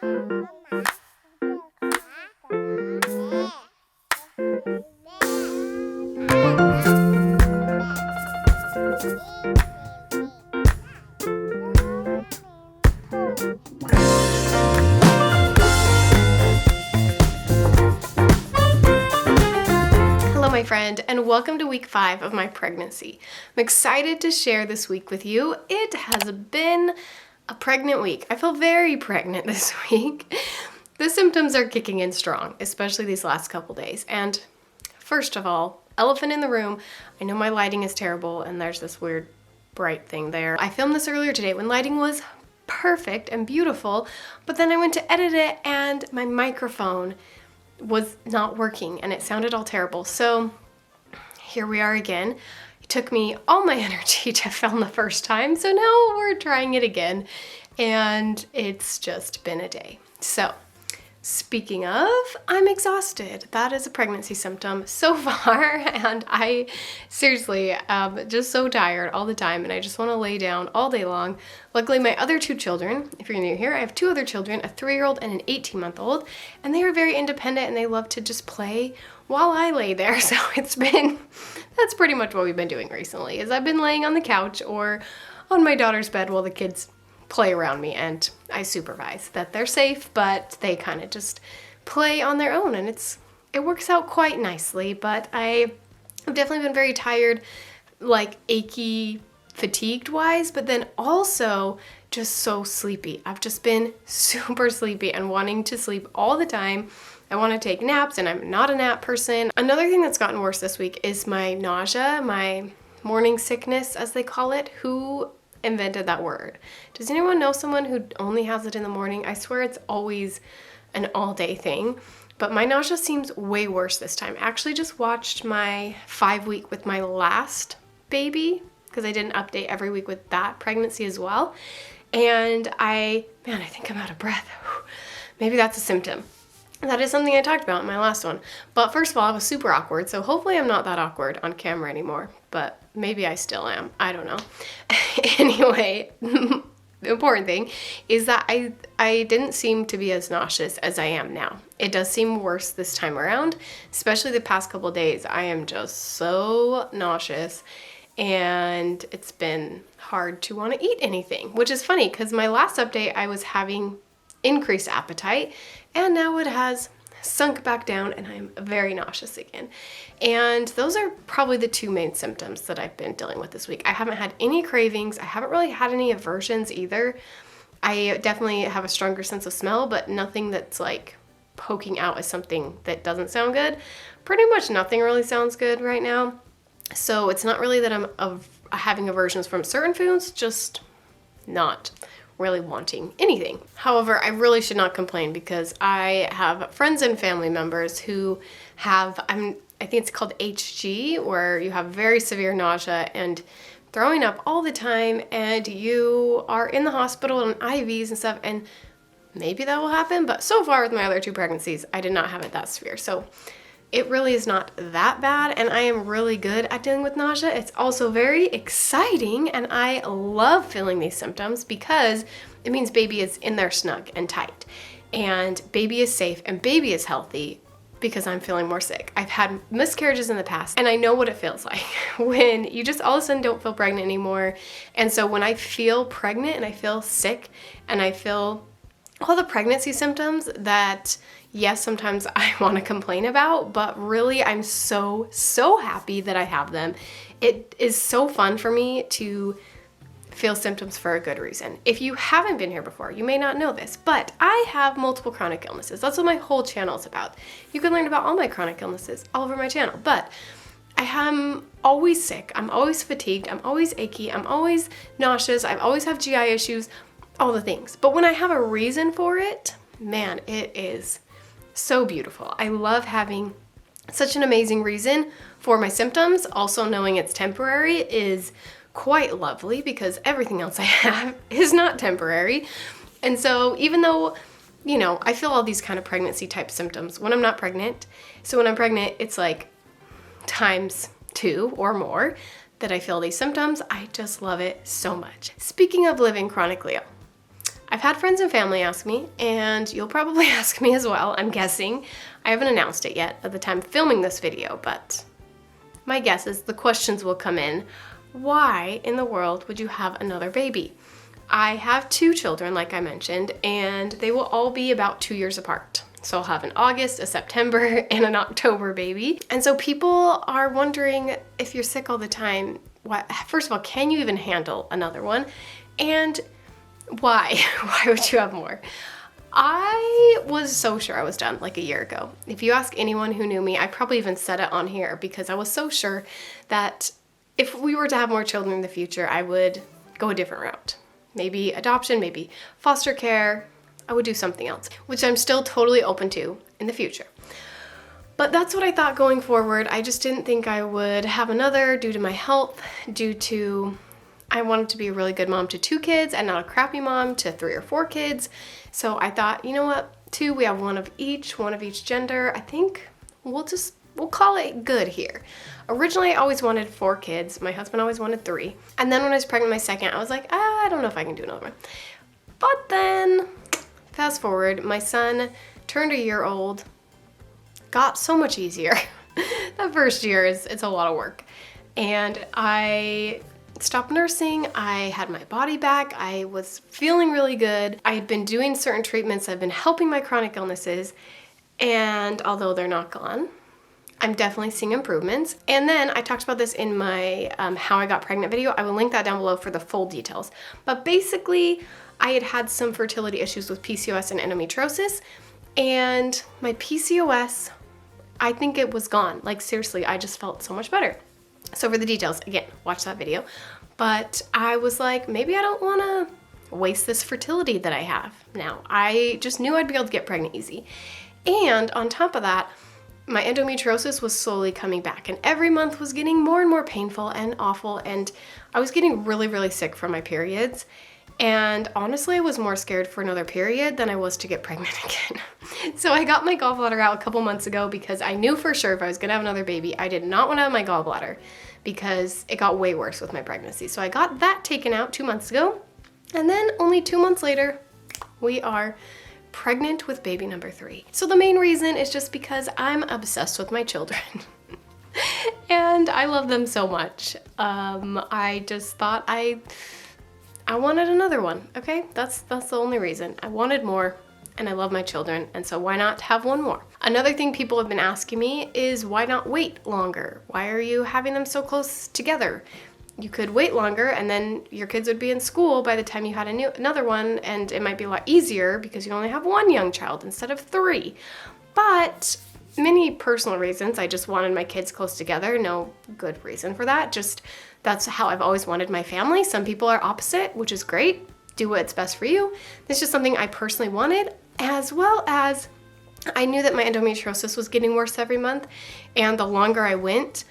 Hello, my friend, and welcome to week 5 of my pregnancy. I'm excited to share this week with you. It has been a pregnant week. I feel very pregnant this week. The symptoms are kicking in strong, especially these last couple days. And first of all, elephant in the room. I know my lighting is terrible and there's this weird bright thing there. I filmed this earlier today when lighting was perfect and beautiful, but then I went to edit it and my microphone was not working and it sounded all terrible. So here we are again. It took me all my energy to film the first time, so now we're trying it again and it's just been a day. So speaking of, I'm exhausted. That is a pregnancy symptom so far, and I seriously am just so tired all the time, and I just want to lay down all day long. Luckily, my other 2 children, if you're new here, I have 2 other children, a 3-year-old and an 18-month-old, and they are very independent, and they love to just play while I lay there. So that's pretty much what we've been doing recently, is I've been laying on the couch or on my daughter's bed while the kids play around me, and I supervise that they're safe, but they kind of just play on their own, and it works out quite nicely. But I've definitely been very tired, like achy, fatigued wise, but then also just so sleepy. I've just been super sleepy and wanting to sleep all the time. I want to take naps, and I'm not a nap person. Another thing that's gotten worse this week is my nausea, my morning sickness, as they call it. Who invented that word? Does anyone know someone who only has it in the morning? I swear it's always an all-day thing, but my nausea seems way worse this time. I actually just watched my 5-week with my last baby, because I didn't update every week with that pregnancy as well, and I think I'm out of breath. Maybe that's a symptom. That is something I talked about in my last one. But first of all, I was super awkward, so hopefully I'm not that awkward on camera anymore, but maybe I still am. I don't know. Anyway, the important thing is that I didn't seem to be as nauseous as I am now. It does seem worse this time around, especially the past couple days. I am just so nauseous, and it's been hard to want to eat anything, which is funny because my last update I was having increased appetite, and now it has sunk back down and I'm very nauseous again. And those are probably the 2 main symptoms that I've been dealing with this week. I haven't had any cravings. I haven't really had any aversions either. I definitely have a stronger sense of smell, but nothing that's like poking out as something that doesn't sound good. Pretty much nothing really sounds good right now. So it's not really that I'm having aversions from certain foods, just not really wanting anything. However, I really should not complain because I have friends and family members who have, I think it's called HG, where you have very severe nausea and throwing up all the time, and you are in the hospital and IVs and stuff, and maybe that will happen, but so far with my other 2 pregnancies, I did not have it that severe. So it really is not that bad, and I am really good at dealing with nausea. It's also very exciting, and I love feeling these symptoms because it means baby is in there snug and tight, and baby is safe, and baby is healthy because I'm feeling more sick. I've had miscarriages in the past, and I know what it feels like when you just all of a sudden don't feel pregnant anymore. And so when I feel pregnant and I feel sick and I feel all the pregnancy symptoms that, yes, sometimes I want to complain about, but really I'm so happy that I have them. It is so fun for me to feel symptoms for a good reason. If you haven't been here before, you may not know this, but I have multiple chronic illnesses. That's what my whole channel is about. You can learn about all my chronic illnesses all over my channel, but I am always sick. I'm always fatigued. I'm always achy. I'm always nauseous. I always have GI issues, all the things. But when I have a reason for it, man, it is so beautiful. I love having such an amazing reason for my symptoms. Also knowing it's temporary is quite lovely because everything else I have is not temporary. And so even though, you know, I feel all these kind of pregnancy type symptoms when I'm not pregnant, so when I'm pregnant, it's like times 2 or more that I feel these symptoms. I just love it so much. Speaking of living chronically ill, I've had friends and family ask me, and you'll probably ask me as well, I'm guessing. I haven't announced it yet at the time of filming this video, but my guess is the questions will come in. Why in the world would you have another baby? I have 2 children, like I mentioned, and they will all be about 2 years apart. So I'll have an August, a September, and an October baby. And so people are wondering, if you're sick all the time, first of all, can you even handle another one? And why? Why would you have more? I was so sure I was done like a year ago. If you ask anyone who knew me, I probably even said it on here because I was so sure that if we were to have more children in the future, I would go a different route. Maybe adoption, maybe foster care. I would do something else, which I'm still totally open to in the future. But that's what I thought going forward. I just didn't think I would have another due to my health, due to I wanted to be a really good mom to 2 kids and not a crappy mom to 3 or 4 kids. So I thought, you know what, 2, we have one of each gender. I think we'll call it good here. Originally, I always wanted 4 kids. My husband always wanted 3. And then when I was pregnant with my second, I was like, I don't know if I can do another one. But then, fast forward, my son turned a year old, got so much easier. That first year it's a lot of work. And I stopped nursing. I had my body back. I was feeling really good. I had been doing certain treatments. I've been helping my chronic illnesses. And although they're not gone, I'm definitely seeing improvements. And then I talked about this in my How I Got Pregnant video. I will link that down below for the full details. But basically, I had had some fertility issues with PCOS and endometriosis. And my PCOS, I think it was gone. Like seriously, I just felt so much better. So for the details, again, watch that video. But I was like, maybe I don't want to waste this fertility that I have now. I just knew I'd be able to get pregnant easy. And on top of that, my endometriosis was slowly coming back, and every month was getting more and more painful and awful, and I was getting really, really sick from my periods. And honestly, I was more scared for another period than I was to get pregnant again. So I got my gallbladder out a couple months ago because I knew for sure if I was gonna have another baby, I did not want to have my gallbladder because it got way worse with my pregnancy. So I got that taken out 2 months ago, and then only 2 months later, we are pregnant with baby number 3. So the main reason is just because I'm obsessed with my children. And I love them so much. I just thought I wanted another one, okay? That's the only reason. I wanted more, and I love my children, and so why not have one more? Another thing people have been asking me is why not wait longer? Why are you having them so close together? You could wait longer, and then your kids would be in school by the time you had another one, and it might be a lot easier because you only have 1 young child instead of 3. But many personal reasons. I just wanted my kids close together. No good reason for that. Just that's how I've always wanted my family. Some people are opposite, which is great. Do what's best for you. This is just something I personally wanted, as well as I knew that my endometriosis was getting worse every month, and the longer I went,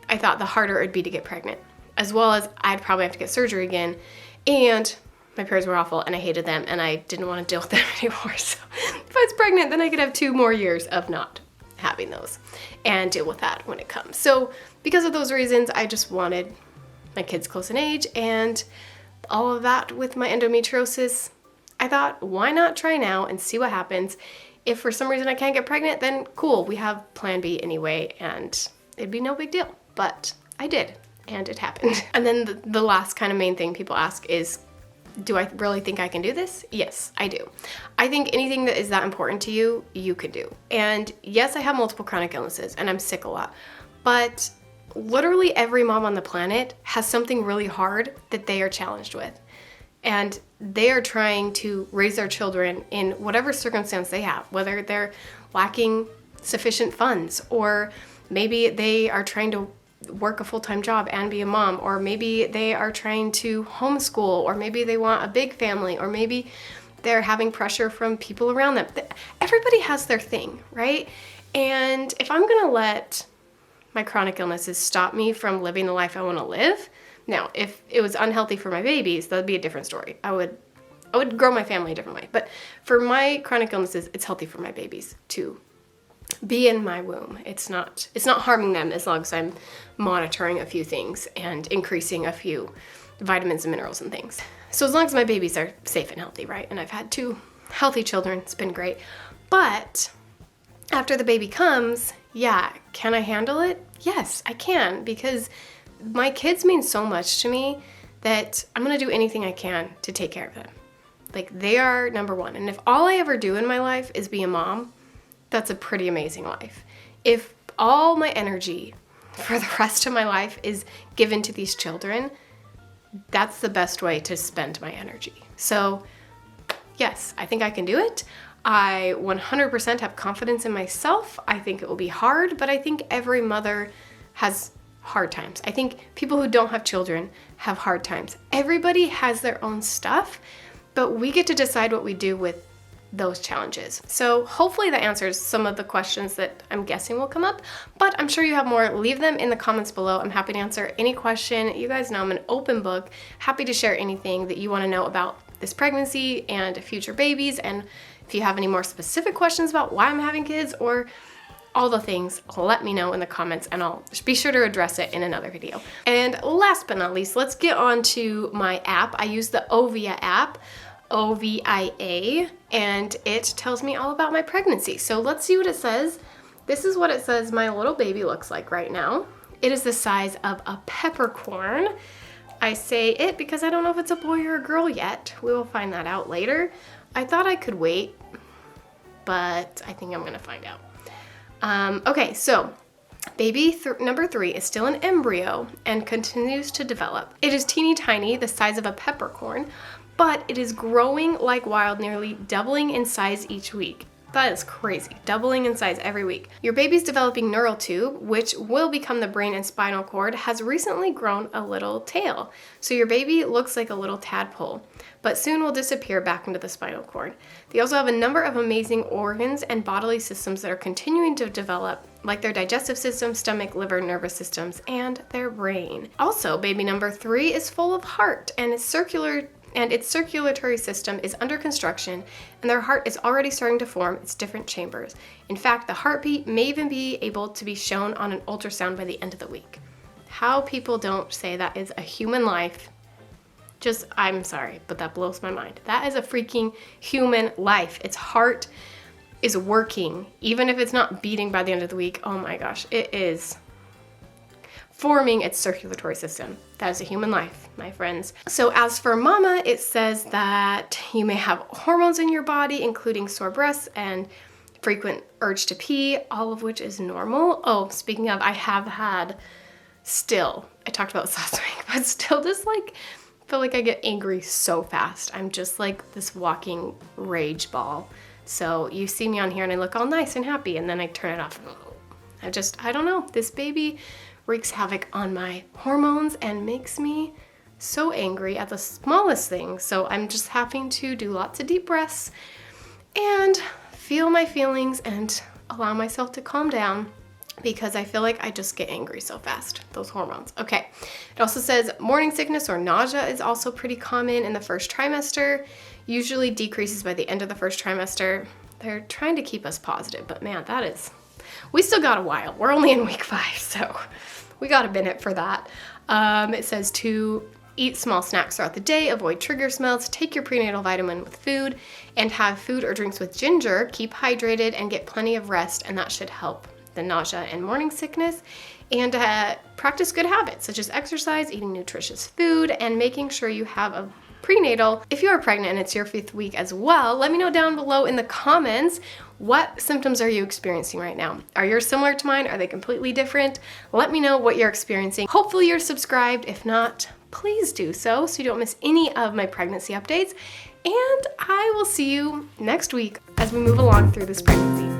I thought the harder it would be to get pregnant, as well as I'd probably have to get surgery again, and my periods were awful, and I hated them, and I didn't want to deal with them anymore. So if I was pregnant, then I could have 2 more years of not having those and deal with that when it comes. So because of those reasons, I just wanted my kids close in age, and all of that with my endometriosis, I thought, why not try now and see what happens? If for some reason I can't get pregnant, then cool, we have plan B anyway, and it'd be no big deal. But I did, and it happened. And then the last kind of main thing people ask is, do I really think I can do this? Yes, I do. I think anything that is that important to you, you can do. And yes, I have multiple chronic illnesses, and I'm sick a lot, but literally every mom on the planet has something really hard that they are challenged with. And they are trying to raise their children in whatever circumstance they have, whether they're lacking sufficient funds, or maybe they are trying to work a full-time job and be a mom, or maybe they are trying to homeschool, or maybe they want a big family, or maybe they're having pressure from people around them. Everybody has their thing, right? And if I'm gonna let my chronic illnesses stop me from living the life I want to live. Now, if it was unhealthy for my babies, that'd be a different story. I would grow my family a different way. But for my chronic illnesses, it's healthy for my babies to be in my womb. It's not harming them as long as I'm monitoring a few things and increasing a few vitamins and minerals and things. So as long as my babies are safe and healthy, right? And I've had 2 healthy children, it's been great. But after the baby comes, yeah, can I handle it? Yes, I can, because my kids mean so much to me that I'm gonna do anything I can to take care of them. Like, they are number one. And if all I ever do in my life is be a mom, that's a pretty amazing life. If all my energy for the rest of my life is given to these children, that's the best way to spend my energy. So yes, I think I can do it. I 100% have confidence in myself. I think it will be hard, but I think every mother has hard times. I think people who don't have children have hard times. Everybody has their own stuff, but we get to decide what we do with those challenges. So hopefully that answers some of the questions that I'm guessing will come up, but I'm sure you have more. Leave them in the comments below. I'm happy to answer any question. You guys know I'm an open book, happy to share anything that you want to know about this pregnancy and future babies. And if you have any more specific questions about why I'm having kids or all the things, let me know in the comments and I'll be sure to address it in another video. And last but not least, let's get on to my app. I use the Ovia app, Ovia, and it tells me all about my pregnancy. So let's see what it says. This is what it says my little baby looks like right now. It is the size of a peppercorn. I say it because I don't know if it's a boy or a girl yet. We will find that out later. I thought I could wait, but I think I'm gonna find out. Okay, so baby number 3 is still an embryo and continues to develop. It is teeny tiny, the size of a peppercorn, but it is growing like wild, nearly doubling in size each week. That is crazy, doubling in size every week. Your baby's developing neural tube, which will become the brain and spinal cord, has recently grown a little tail. So your baby looks like a little tadpole, but soon will disappear back into the spinal cord. They also have a number of amazing organs and bodily systems that are continuing to develop, like their digestive system, stomach, liver, nervous systems, and their brain. Also, baby number 3 is full of heart and its circulatory system is under construction, and their heart is already starting to form its different chambers. In fact, the heartbeat may even be able to be shown on an ultrasound by the end of the week. How people don't say that is a human life, I'm sorry, but that blows my mind. That is a freaking human life. Its heart is working, even if it's not beating by the end of the week. Oh my gosh, it is forming its circulatory system. That is a human life, my friends. So as for mama, it says that you may have hormones in your body, including sore breasts and frequent urge to pee, all of which is normal. Oh, speaking of, I have had I talked about this last week, but still just feel like I get angry so fast. I'm just like this walking rage ball. So you see me on here and I look all nice and happy and then I turn it off. I don't know, this baby wreaks havoc on my hormones and makes me so angry at the smallest things. So I'm just having to do lots of deep breaths and feel my feelings and allow myself to calm down because I feel like I just get angry so fast, those hormones. Okay, it also says morning sickness or nausea is also pretty common in the first trimester, usually decreases by the end of the first trimester. They're trying to keep us positive, but man, we still got a while. We're only in week 5, so we got a minute for that. It says to eat small snacks throughout the day, avoid trigger smells, take your prenatal vitamin with food, and have food or drinks with ginger. Keep hydrated and get plenty of rest, and that should help the nausea and morning sickness. And practice good habits such as exercise, eating nutritious food, and making sure you have a prenatal. If you are pregnant and it's your 5th week as well, let me know down below in the comments, what symptoms are you experiencing right now? Are yours similar to mine? Are they completely different? Let me know what you're experiencing. Hopefully you're subscribed. If not, please do so you don't miss any of my pregnancy updates. And I will see you next week as we move along through this pregnancy.